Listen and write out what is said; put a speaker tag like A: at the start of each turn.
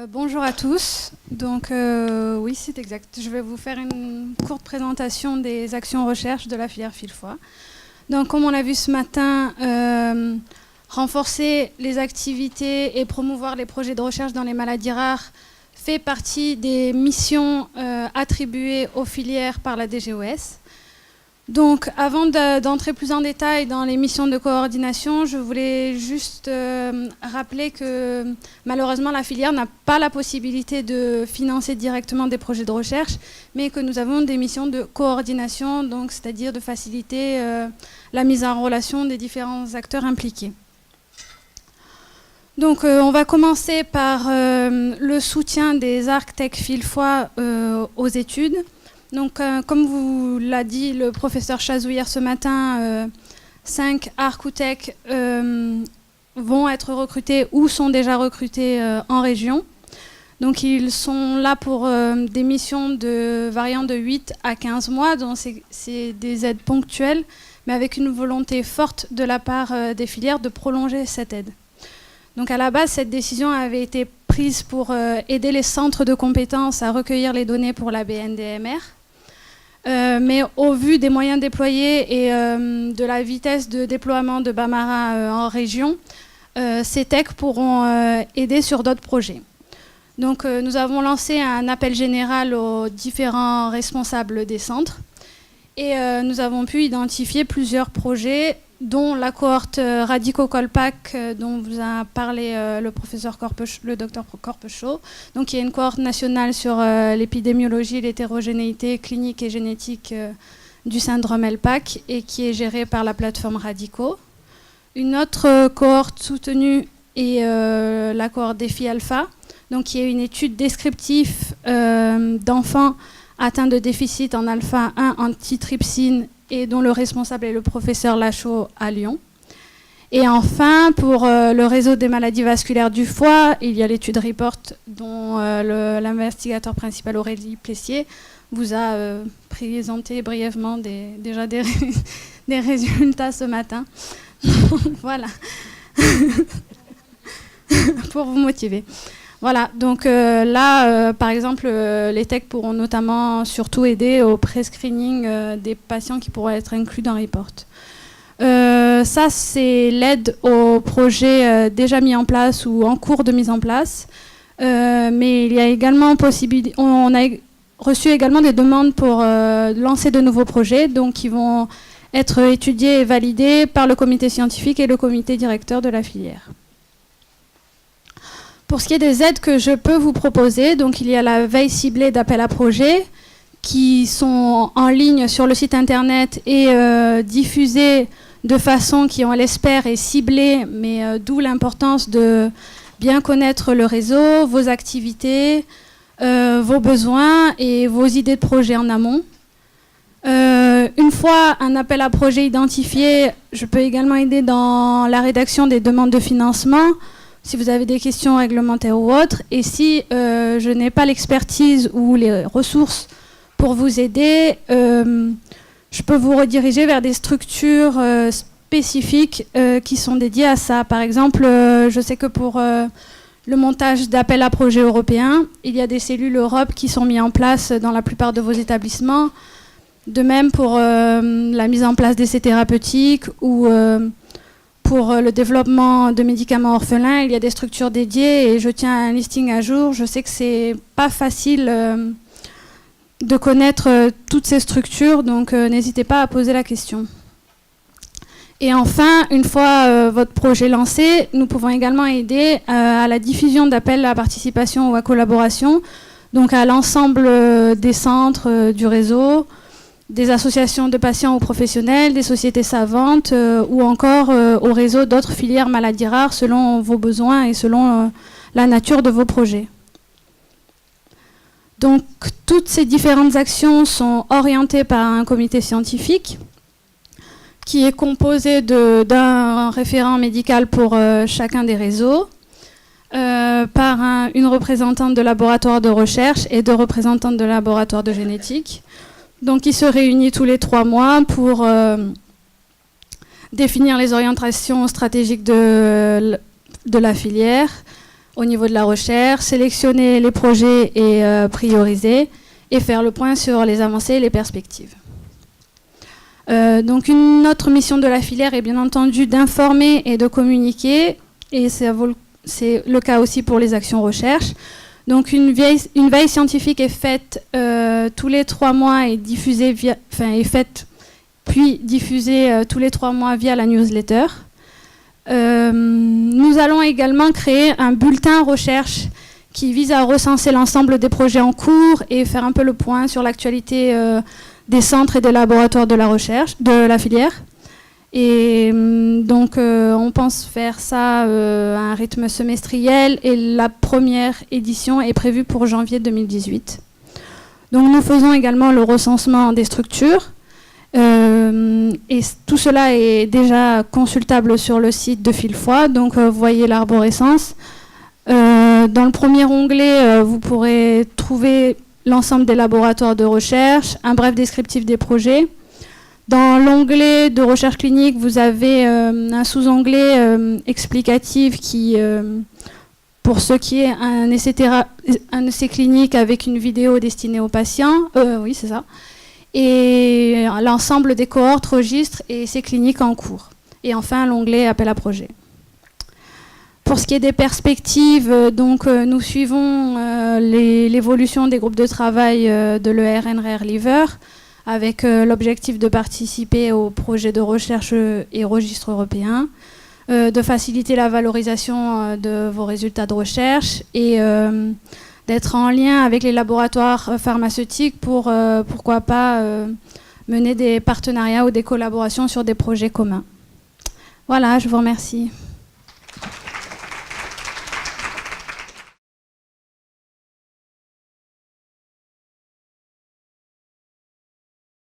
A: Bonjour à tous. Donc oui, c'est exact. Je vais vous faire une courte présentation des actions recherche de la filière Fil-Foie. Donc comme on l'a vu ce matin, renforcer les activités et promouvoir les projets de recherche dans les maladies rares fait partie des missions attribuées aux filières par la DGOS. Donc, avant d'entrer plus en détail dans les missions de coordination, je voulais juste rappeler que malheureusement la filière n'a pas la possibilité de financer directement des projets de recherche, mais que nous avons des missions de coordination, donc c'est-à-dire de faciliter la mise en relation des différents acteurs impliqués. Donc, on va commencer par le soutien des ARC-Tech Fil-Foie aux études. Donc, comme vous l'a dit le professeur Chazou hier ce matin, 5 ARC ou Tech vont être recrutés ou sont déjà recrutés en région. Donc, ils sont là pour des missions variant de 8 à 15 mois. Donc, c'est des aides ponctuelles, mais avec une volonté forte de la part des filières de prolonger cette aide. Donc, à la base, cette décision avait été prise pour aider les centres de compétences à recueillir les données pour la BNDMR. Mais au vu des moyens déployés et de la vitesse de déploiement de Bamara en région, ces techs pourront aider sur d'autres projets. Donc nous avons lancé un appel général aux différents responsables des centres et nous avons pu identifier plusieurs projets dont la cohorte Radico-Colpac dont vous a parlé le docteur Corpechot. Donc il y a une cohorte nationale sur l'épidémiologie et l'hétérogénéité clinique et génétique du syndrome LPAC et qui est gérée par la plateforme Radico. Une autre cohorte soutenue est la cohorte Défi Alpha, donc qui est une étude descriptive d'enfants atteints de déficit en alpha-1 antitrypsine et dont le responsable est le professeur Lachaud à Lyon. Et enfin, pour le réseau des maladies vasculaires du foie, il y a l'étude REPORT dont l'investigateur principal Aurélie Plessier vous a présenté brièvement déjà des résultats ce matin. Voilà, pour vous motiver. Voilà, donc là, par exemple, les techs pourront notamment surtout aider au pré-screening des patients qui pourront être inclus dans Report. Ça, c'est l'aide aux projets déjà mis en place ou en cours de mise en place. Mais il y a également on a reçu également des demandes pour lancer de nouveaux projets, donc qui vont être étudiés et validés par le comité scientifique et le comité directeur de la filière. Pour ce qui est des aides que je peux vous proposer, donc il y a la veille ciblée d'appel à projets qui sont en ligne sur le site internet et diffusées de façon qui, on l'espère, est ciblée, mais d'où l'importance de bien connaître le réseau, vos activités, vos besoins et vos idées de projet en amont. Une fois un appel à projet identifié, je peux également aider dans la rédaction des demandes de financement, si vous avez des questions réglementaires ou autres, et si je n'ai pas l'expertise ou les ressources pour vous aider, je peux vous rediriger vers des structures spécifiques qui sont dédiées à ça. Par exemple, je sais que pour le montage d'appels à projets européens, il y a des cellules Europe qui sont mises en place dans la plupart de vos établissements. De même pour la mise en place d'essais thérapeutiques ou pour le développement de médicaments orphelins, il y a des structures dédiées et je tiens un listing à jour. Je sais que c'est pas facile de connaître toutes ces structures, donc n'hésitez pas à poser la question. Et enfin, une fois votre projet lancé, nous pouvons également aider à la diffusion d'appels à participation ou à collaboration, donc à l'ensemble des centres du réseau, des associations de patients ou professionnels, des sociétés savantes ou encore au réseau d'autres filières maladies rares selon vos besoins et selon la nature de vos projets. Donc toutes ces différentes actions sont orientées par un comité scientifique qui est composé d'un référent médical pour chacun des réseaux, par une représentante de laboratoire de recherche et 2 représentantes de laboratoire de génétique. Donc, il se réunit tous les 3 mois pour définir les orientations stratégiques de la filière, au niveau de la recherche, sélectionner les projets et prioriser, et faire le point sur les avancées et les perspectives. Donc une autre mission de la filière est bien entendu d'informer et de communiquer, et c'est le cas aussi pour les actions recherche. Donc une veille scientifique est faite tous les 3 mois et diffusée puis diffusée tous les 3 mois via la newsletter. Nous allons également créer un bulletin recherche qui vise à recenser l'ensemble des projets en cours et faire un peu le point sur l'actualité des centres et des laboratoires de la recherche, de la filière. Et donc on pense faire ça à un rythme semestriel, et la première édition est prévue pour janvier 2018. Donc nous faisons également le recensement des structures, et tout cela est déjà consultable sur le site de Fil-Foi, donc vous voyez l'arborescence. Dans le premier onglet, vous pourrez trouver l'ensemble des laboratoires de recherche, un bref descriptif des projets. Dans l'onglet de recherche clinique, vous avez un sous-onglet explicatif qui, pour ce qui est un essai clinique avec une vidéo destinée aux patients, oui c'est ça, et l'ensemble des cohortes, registres et essais cliniques en cours. Et enfin l'onglet appel à projet. Pour ce qui est des perspectives, nous suivons l'évolution des groupes de travail de l'ERN-RER Liver, avec l'objectif de participer au projet de recherche et registre européen, de faciliter la valorisation de vos résultats de recherche et d'être en lien avec les laboratoires pharmaceutiques pour, pourquoi pas, mener des partenariats ou des collaborations sur des projets communs. Voilà, je vous remercie.